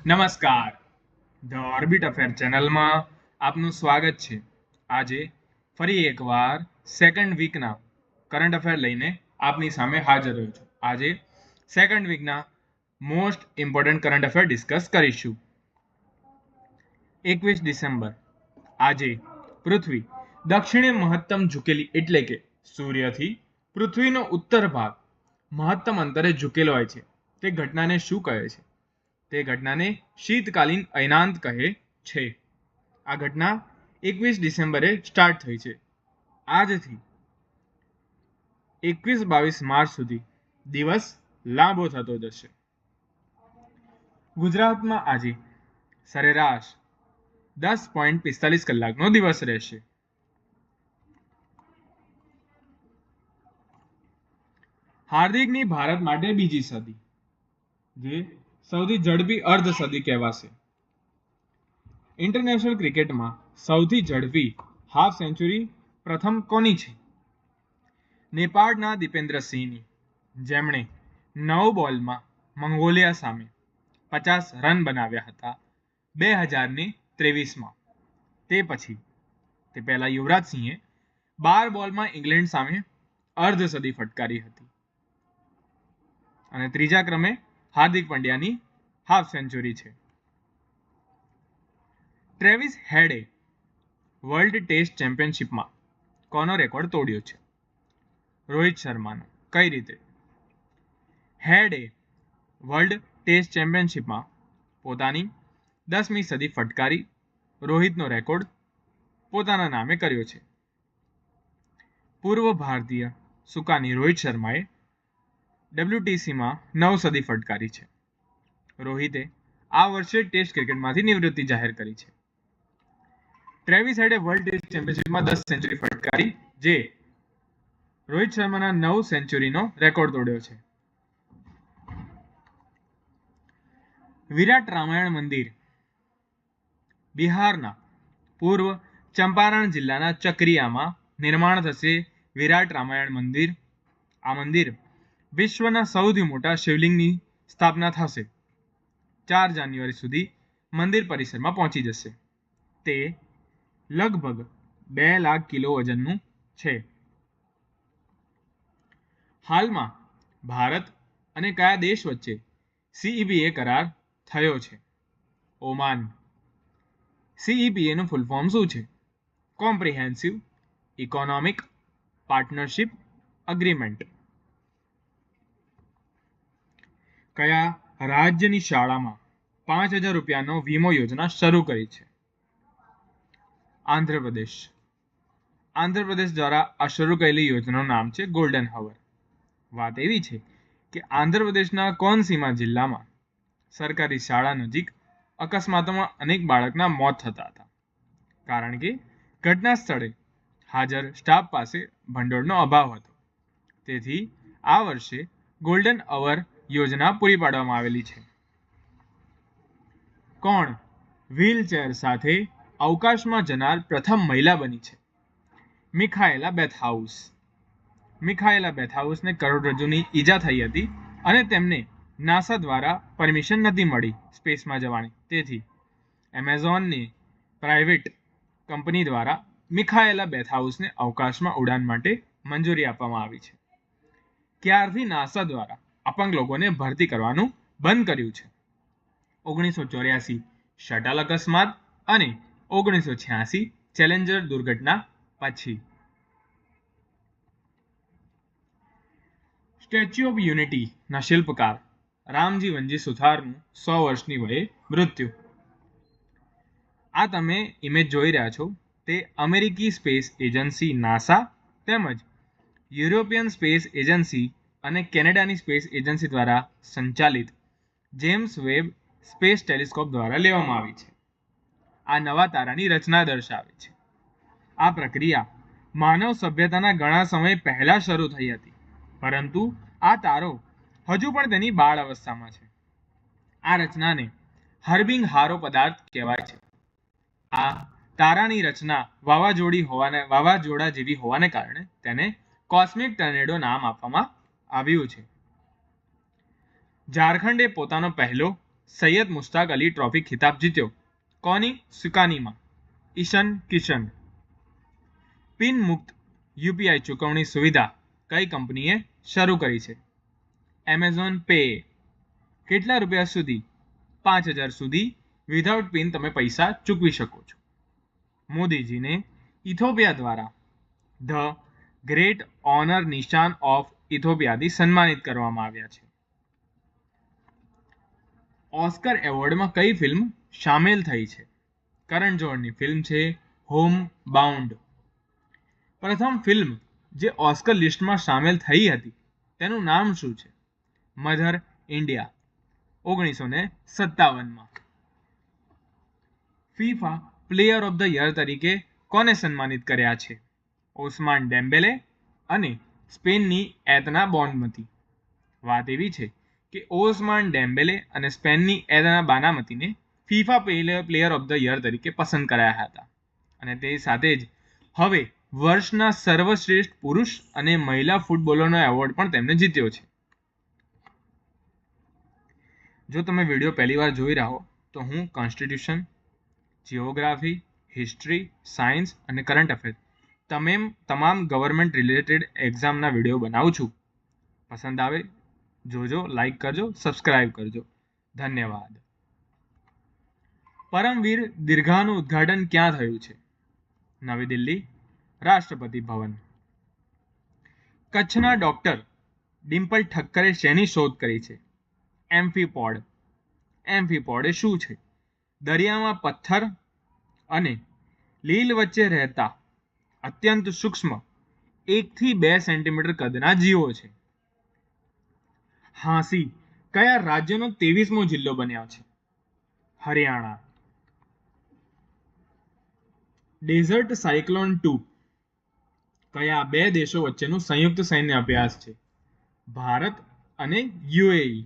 નમસ્કાર, the orbit affair ચેનલમાં આપનું સ્વાગત છે. આજે ફરી એકવાર સેકન્ડ વીકના કરંટ અફેર લઈને આપની સામે હાજર રહ્યો છું. આજે સેકન્ડ વીકના most important current affair discuss કરીશું. 21 ડિસેમ્બર આજે પૃથ્વી દક્ષિણે મહત્તમ ઝૂકેલી, એટલે કે સૂર્યથી પૃથ્વીનો ઉત્તર ભાગ મહત્તમ અંતરે ઝૂકેલો હોય છે. તે ઘટનાને શું કહે છે? તે ઘટનાને શીતકાલીન અયનાંત કહે છે. આ ઘટના 21 ડિસેમ્બરે સ્ટાર્ટ થઈ છે. આજથી 21-22 માર્ચ સુધી દિવસ લાંબો થતો જશે. ગુજરાતમાં આજે સરેરાશ 10.45 કલાકનો દિવસ રહેશે. હાર્દિકની ભારત માટે બીજી સદી, જે સૌથી ઝડપી અર્ધ સદી કહેવાશે. ઇન્ટરનેશનલ ક્રિકેટમાં સૌથી ઝડપી હાફ સેન્ચુરી પ્રથમ કોની છે? નેપાળના દીપેન્દ્ર સિંહની, જેમણે 9 બોલમાં મંગોલિયા સામે 50 રન બનાવ્યા હતા 2023માં. તે પહેલા યુવરાજ સિંહે 12 બોલમાં ઇંગ્લેન્ડ સામે અર્ધ સદી ફટકારી હતી. અને ત્રીજા ક્રમે હાર્દિક પંડ્યાની હાફ સેન્ચુરી છે. ટ્રેવિસ હેડે વર્લ્ડ ટેસ્ટ ચેમ્પિયનશિપમાં કોનો રેકોર્ડ તોડ્યો છે? રોહિત શર્માનો. કઈ રીતે? હેડે વર્લ્ડ ટેસ્ટ ચેમ્પિયનશિપમાં પોતાની 10મી સદી ફટકારી રોહિતનો રેકોર્ડ પોતાના નામે કર્યો છે. પૂર્વ ભારતીય સુકાની રોહિત શર્માએ WTCમાં 9 સદી ફટકારી છે. રોહિતે આ વર્ષે ટેસ્ટ ક્રિકેટમાંથી નિવૃત્તિ જાહેર કરી છે. ટ્રેવિસ હેડે વર્લ્ડ ટેસ્ટ ચેમ્પિયનશિપમાં 10 સેન્ચુરી ફટકારી, જે રોહિત શર્માના 9 સેન્ચુરીનો રેકોર્ડ તોડ્યો છે. વિરાટ રામાયણ મંદિર બિહારના પૂર્વ ચંપારણ જિલ્લાના ચકરિયામાં નિર્માણ થશે. વિરાટ રામાયણ મંદિર. આ મંદિર વિશ્વના સૌથી મોટા શિવલિંગની સ્થાપના થશે. 4 જાન્યુઆરી સુધી મંદિર પરિસરમાં પહોંચી જશે. તે લગભગ 2 લાખ કિલો વજનનું છે. હાલમાં ભારત અને કયા દેશ વચ્ચે CEPA કરાર થયો છે? ઓમાન. CEPA નું ફૂલ ફોર્મ શું છે? Comprehensive economic partnership agreement. કયા રાજ્યની શાળામાં 5,000 રૂપિયાનો વીમો યોજના શરૂ કરી છે? આંધ્રપ્રદેશ. આંધ્રપ્રદેશ દ્વારા આ શરૂ કરેલી યોજનાનું નામ છે ગોલ્ડન હવર. વાત એવી છે કે આંધ્રપ્રદેશના કોનસીમા જિલ્લામાં સરકારી શાળા નજીક અકસ્માતોમાં અનેક બાળકના મોત થતા હતા, કારણ કે ઘટના સ્થળે હાજર સ્ટાફ પાસે ભંડોળનો અભાવ હતો. તેથી આ વર્ષે ગોલ્ડન અવર યોજના પૂરી પાડવામાં આવેલી છે. કોણ વ્હીલચેર સાથે અવકાશમાં જનાર પ્રથમ મહિલા બની છે? મિખાએલા બેથહાઉસ. મિખાએલા બેથહાઉસને કરોડરજ્જુની ઈજા થઈ હતી અને તેમને નાસા દ્વારા પરમિશન નથી મળી સ્પેસમાં જવાની. તેથી એમેઝોનની પ્રાઇવેટ કંપની દ્વારા મિખાએલા બેથહાઉસને અવકાશમાં ઉડાન માટે મંજૂરી આપવામાં આવી છે. ક્યારથી નાસા દ્વારા અપંગ લોકોને ભરતી કરવાનું બંધ કર્યું છે? 1984 શટલ અકસ્માત અને 1986 ચેલેન્જર દુર્ઘટના પછી. સ્ટેચ્યુ ઓફ યુનિટીના શિલ્પકાર રામજી વનજી સુથારનું 100 વર્ષની વયે મૃત્યુ. આ તમે ઇમેજ જોઈ રહ્યા છો તે અમેરિકી સ્પેસ એજન્સી નાસા તેમજ યુરોપિયન સ્પેસ એજન્સી અને કેનેડાની સ્પેસ એજન્સી દ્વારા સંચાલિત જેમ્સ વેબ સ્પેસ ટેલિસ્કોપ દ્વારા લેવામાં આવી છે. આ નવા તારાની રચના દર્શાવે છે. આ પ્રક્રિયા માનવ સભ્યતાના ઘણા સમય પહેલા શરૂ થઈ હતી, પરંતુ આ તારો હજુ પણ તેની બાળ અવસ્થામાં છે. આ રચનાને હર્બિંગ હારો પદાર્થ કહેવાય છે. આ તારાની રચના વાવાઝોડા જેવી હોવાને કારણે તેને કોસ્મિક ટર્નેડો નામ આપવામાં આવ્યું છે. ઝારખંડે પોતાનો પહેલો સૈયદ મુશ્તાક અલી ટ્રોફી ખિતાબ જીત્યો? કોની સુકાનીમાં? ઈશન કિશન. પિન મુક્ત યુપીઆઈ ચૂકવણી સુવિધા કઈ કંપનીએ શરૂ કરી છે? Amazon pay. કેટલા રૂપિયા સુધી? 5,000 સુધી વિધાઉટ પિન તમે પૈસા ચૂકવી શકો છો. મોદીજીને ઇથોપિયા દ્વારા ધ ગ્રેટ ઓનર નિશાન ઓફ ઇથોપિયાથી સન્માનિત કરવામાં આવ્યા છે. ઓસ્કર એવોર્ડમાં કઈ ફિલ્મ સામેલ થઈ છે? કરણ જોહરની ફિલ્મ છે હોમ બાઉન્ડ. પ્રથમ ફિલ્મ જે ઓસ્કર લિસ્ટમાં સામેલ થઈ હતી તેનું નામ શું છે? મધર ઇન્ડિયા, 1957માં. FIFA player of the year તરીકે કોને સન્માનિત કર્યા છે? ઓસ્માન ડેમ્બેલે અને સ્પેનની એતના બોનમતી. વાત એવી છે કે ઓસ્માન ડેમ્બેલે અને સ્પેનની એતના બાનામતીને FIFA player of the year તરીકે પસંદ કરાયા હતા અને તે સાથે જ હવે વર્ષના સર્વશ્રેષ્ઠ પુરુષ અને મહિલા ફૂટબોલરનો એવોર્ડ પણ તેમને જીત્યો છે. જો તમે વિડીયો પહેલી વાર જોઈ રહ્યા હો તો હું કોન્સ્ટિટ્યુશન, જિયોગ્રાફી, હિસ્ટ્રી, સાયન્સ અને કરંટ અફેર્સ તમામ ગવર્મેન્ટ રિલેટેડ એક્ઝામના વિડીયો બનાવું છું. પસંદ આવે જોજો, લાઈક કરજો, સબસ્ક્રાઇબ કરજો. ધન્યવાદ. પરમવીર દીર્ઘાનું ઉદ્ઘાટન ક્યાં થયું છે? નવી દિલ્હી, રાષ્ટ્રપતિ ભવન. કચ્છના ડોક્ટર ડિમ્પલ ઠક્કરે શેની શોધ કરી છે? એમ્ફીપોડ. એમ્ફીપોડ એ શું છે? દરિયામાં પથ્થર અને લીલ વચ્ચે રહેતા અત્યંત સૂક્ષ્મ 1 થી 2 સેન્ટીમીટર કદના જીવો છે. હાંસી કયા રાજ્યનો 23મો જિલ્લો બન્યો છે? હરિયાણા. ડેઝર્ટ સાયક્લોન 2 કયા 2 દેશો વચ્ચેનું સંયુક્ત સૈન્ય અભ્યાસ છે? ભારત અને યુએઈ.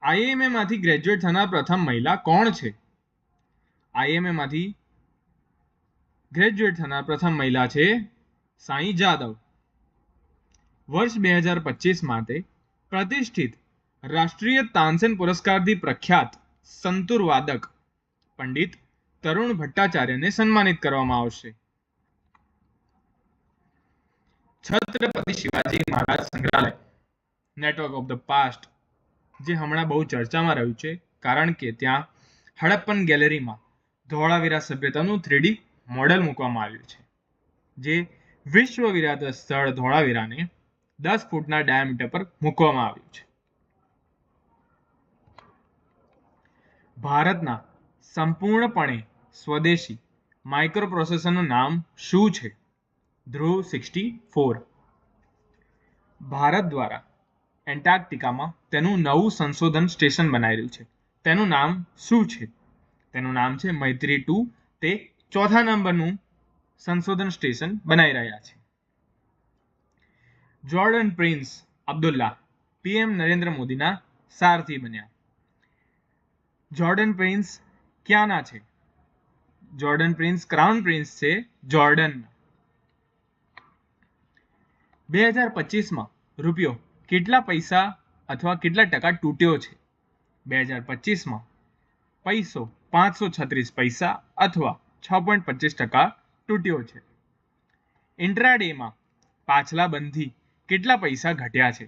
આઈએમએ માંથી ગ્રેજ્યુએટ થનાર પ્રથમ મહિલા કોણ છે? આઈએમએ માંથી ગ્રેજ્યુએટ થનાર પ્રથમ મહિલા છે સાઈ જાદવ. વર્ષ 2025 માટે પ્રતિષ્ઠિત રાષ્ટ્રીય તાનસેન પુરસ્કારથી પ્રખ્યાત સંતૂર વાદક પંડિત તરુણ ભટ્ટાચાર્યને સન્માનિત કરવામાં આવશે. છત્રપતિ શિવાજી મહારાજ સંગ્રહાલય નેટવર્ક ઓફ ધ પાસ્ટ જે હમણાં બહુ ચર્ચામાં રહ્યું છે કારણ કે ત્યાં હડપ્પન ગેલેરીમાં ધોળાવીરા સભ્યતાનું 3D મોડેલ મૂકવામાં આવ્યું છે જે વિશ્વ વિરાસત સ્થળ ધોળાવીરાને 10 ફૂટના ડાયામીટર પર મૂકવામાં આવ્યું છે. ભારતના સંપૂર્ણપણે સ્વદેશી માઇક્રોપ્રોસેસરનું નામ શું છે? ધ્રુવ 64. ભારત દ્વારા એન્ટાર્કટિકામાં તેનું નવું સંશોધન સ્ટેશન બનાવી રહ્યું છે. તેનું નામ શું છે? તેનું નામ છે મૈત્રી 2. તે 4થા નંબરનું સંશોધન સ્ટેશન બનાવી રહ્યા છે. Jordan prince Abdullah PM Narendra મોદીના સારથી બન્યા. જોર્ડન પ્રિન્સ ક્યાંના છે? જોર્ડન પ્રિન્સ ક્રાઉન પ્રિન્સ છે જોર્ડન. 2025માં રૂપિયો કેટલા પૈસા અથવા કેટલા ટકા તૂટ્યો છે? 2025માં પૈસો 536 પૈસા અથવા 6.25% તૂટ્યો છે. ઇન્ટ્રાડેમાં પાછલા બંધથી કેટલા પૈસા ઘટ્યા છે?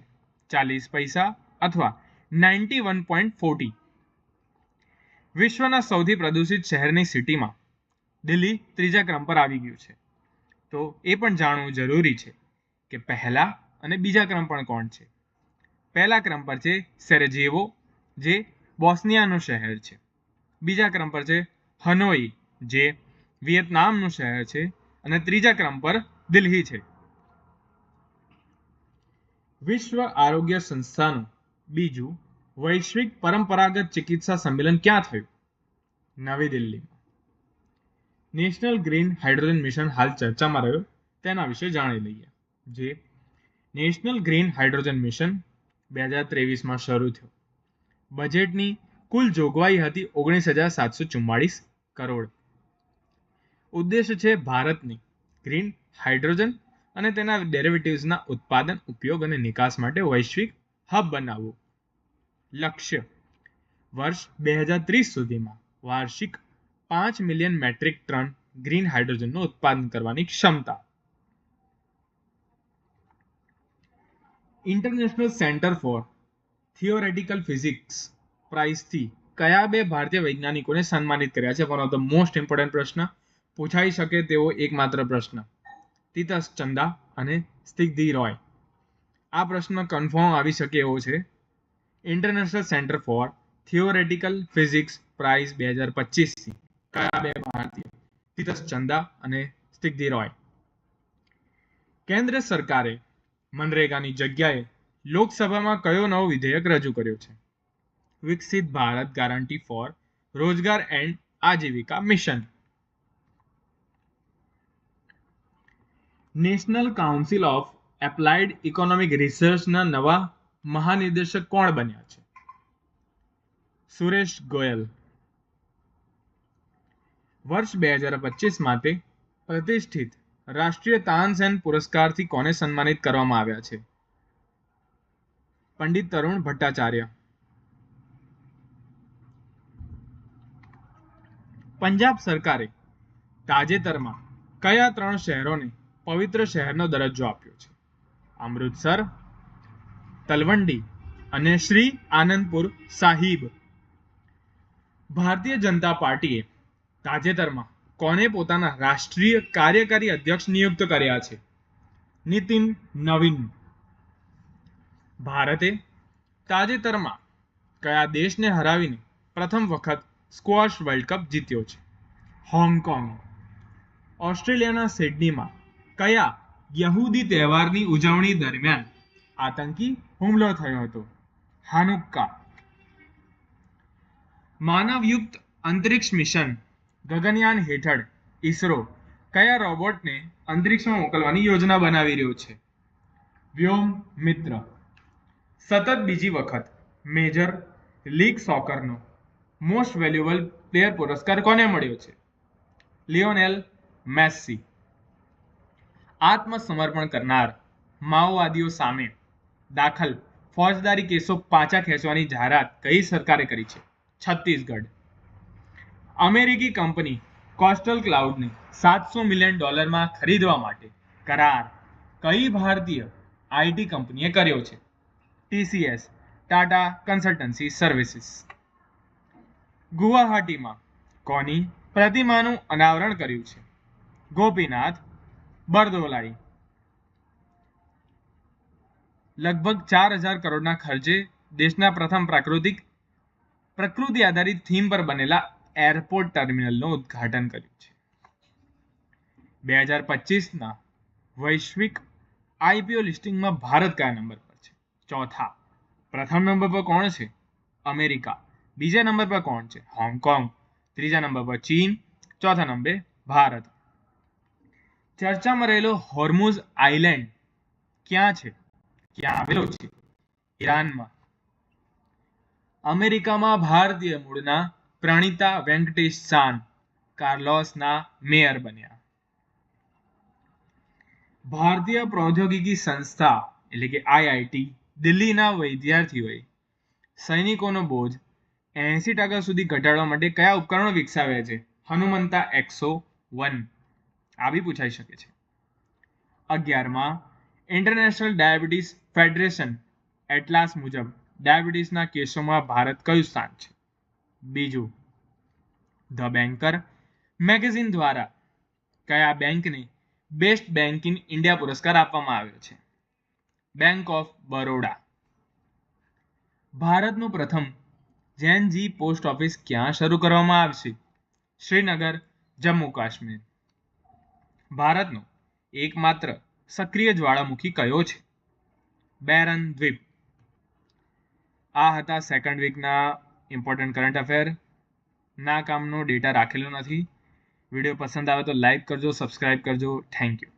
40 પૈસા અથવા 91.40. વિશ્વના સૌથી પ્રદૂષિત શહેરની સિટીમાં દિલ્હી 3જા ક્રમ પર આવી ગયું છે. તો એ પણ જાણવું જરૂરી છે કે પહેલા અને બીજા ક્રમ પર કોણ છે? પહેલા ક્રમ પર છે સેરેજેવો જે બોસ્નિયાનું શહેર છે. બીજા ક્રમ પર છે હનોઈ જે વિયેતનામનું શહેર છે અને ત્રીજા ક્રમ પર દિલ્હી છે. વિશ્વ આરોગ્ય સંસ્થાનું બીજું વૈશ્વિક પરંપરાગત ચિકિત્સા સંમેલન ક્યાં થયું? નવી દિલ્હીમાં. નેશનલ ગ્રીન હાઇડ્રોજન મિશન હાલ ચર્ચામાં રહ્યો તેના વિશે જાણી લઈએ. જે નેશનલ ગ્રીન હાઇડ્રોજન મિશન 2023માં શરૂ થયો. બજેટની કુલ જોગવાઈ હતી 19,744 કરોડ. ઉદ્દેશ છે ભારતની ગ્રીન હાઇડ્રોજન અને તેના ડેરિવેટિવ્સના ઉત્પાદન, ઉપયોગ અને નિકાસ માટે વૈશ્વિક હબ બનાવવું. લક્ષ્ય વર્ષ 2030 સુધીમાં વાર્ષિક 5 મિલિયન મેટ્રિક ટન ગ્રીન હાઇડ્રોજનનું ઉત્પાદન કરવાની ક્ષમતા. International centre for theoretical physics પ્રાઇઝથી કયા બે ભારતીય વૈજ્ઞાનિકોને સન્માનિત કર્યા છે? One of the most important પ્રશ્ન, પૂછાઈ શકે તેવો એકમાત્ર પ્રશ્ન. તીતસ ચંદા અને સ્નિગ્ધી રોય. આ પ્રશ્ન કન્ફર્મ આવી શકે એવો છે. International centre for theoretical physics prize 2025 કયા બે ભારતીય? તીતસ ચંદા અને સ્નિગ્ધી રોય. કેન્દ્ર સરકારે મનરેગાની જગ્યાએ લોકસભામાં કયો નવો વિધેયક રજૂ કર્યો છે? Viksit Bharat guarantee for Rozgar and Ajeevika mission. National council of applied economic રિસર્ચના નવા મહાનિર્દેશક કોણ બન્યા છે? સુરેશ ગોયલ. વર્ષ 2025 માટે પ્રતિષ્ઠિત રાષ્ટ્રીય તાનસેન પુરસ્કારથી કોને સન્માનિત કરવામાં આવ્યા છે? પંડિત તરુણ ભટ્ટાચાર્ય. પંજાબ સરકારે તાજેતરમાં કયા 3 શહેરોને પવિત્ર શહેરનો દરજ્જો આપ્યો છે? અમૃતસર, તલવંડી અને શ્રી આનંદપુર સાહિબ. ભારતીય જનતા પાર્ટીએ તાજેતરમાં કોને પોતાના રાષ્ટ્રીય કાર્યકારી અધ્યક્ષ નિયુક્ત કર્યા છે? નીતિન નવીન. ભારતે તાજેતરમાં કયા દેશને હરાવીને પ્રથમ વખત સ્ક્વોશ વર્લ્ડ કપ જીત્યો છે? હોંગકોંગ. ઓસ્ટ્રેલિયાના સિડનીમાં કયા યહૂદી તહેવારની ઉજવણી દરમિયાન આતંકી હુમલો થયો હતો? હાનુક્કા. માનવયુક્ત અંતરિક્ષ મિશન ગગનયાન હેઠળ ઇસરો કયા રોબોટને અંતરિક્ષમાં મોકલવાની યોજના બનાવી રહ્યો છે? વ્યોમ મિત્ર. સતત બીજી વખત મેજર લીગ સોકરનો મોસ્ટ વેલ્યુએબલ પ્લેયર પુરસ્કાર કોને મળ્યો છે? Lionel Messi. આત્મસમર્પણ કરનાર માઓવાદીઓ સામે દાખલ ફોજદારી કેસો પાછા ખેંચવાની જાહેરાત કઈ સરકારે કરી છે? છત્તીસગઢ. અમેરિકી કંપની કોસ્ટલ ક્લાઉડને $700 મિલિયન ખરીદવા માટે કરાર કઈ ભારતીય આઈટી કંપનીએ કર્યો છે? TCS Tata consultancy services. ગુવાહાટીમાં કોની પ્રતિમાનું અનાવરણ કર્યું છે? ગોપીનાથ બરદોલાઈ. લગભગ 4000 કરોડના ખર્ચે દેશના પ્રથમ પ્રકૃતિ આધારિત થીમ પર બનેલા એરપોર્ટ ટર્મિનલનું ઉદ્ઘાટન કર્યું છે. 2025ના વૈશ્વિક IPO લિસ્ટિંગમાં ભારત કયા નંબર પર છે? ચોથા. પ્રથમ નંબર પર કોણ છે? અમેરિકા. બીજા નંબર પર કોણ છે? હોંગકોંગ. ત્રીજા નંબર પર ચીન. ચોથા નંબરે ભારત. ચર્ચામાં રહેલો હોર્મુઝ આઇલેન્ડ ક્યાં છે? ક્યાં આવેલો છે? ઈરાનમાં. અમેરિકામાં ભારતીય મૂળના પ્રણીતા વેંકટેશ ચાન કાર્લોસના મેયર બન્યા. ભારતીય પ્રૌદ્યોગિકી સંસ્થા એટલે કે IIT દિલ્હીના વિદ્યાર્થીઓએ સૈનિકોનો બોજ 80% સુધી ઘટાડવા માટે કયા ઉપકરણો વિકસાવ્યા છે? હનુમંતા XO1. આ બી પૂછાઈ શકે છે. 11માં ઇન્ટરનેશનલ ડાયાબિટીસ ફેડરેશન એટલાસ મુજબ ડાયાબિટીસના કેસોમાં ભારત કયું સ્થાન છે? બીજું. ધ બેન્કર મેગેઝિન દ્વારા કયા બેંકને બેસ્ટ બેંક ઇન ઇન્ડિયા પુરસ્કાર આપવામાં આવ્યો છે? Bank of Baroda. ભારતનું પ્રથમ જેન-જી પોસ્ટ ઓફિસ ક્યાં શરૂ કરવામાં આવશે? શ્રીનગર, જમ્મુ કાશ્મીર. ભારતનો એકમાત્ર સક્રિય જ્વાળામુખી કયો છે? બેરન દ્વીપ. આ હતા સેકન્ડ વીકના ઇમ્પોર્ટન્ટ કરંટ અફેર. ના કામનો ડેટા રાખેલો નથી. વિડીયો પસંદ આવે તો લાઈક કરજો, સબસ્ક્રાઇબ કરજો. Thank you.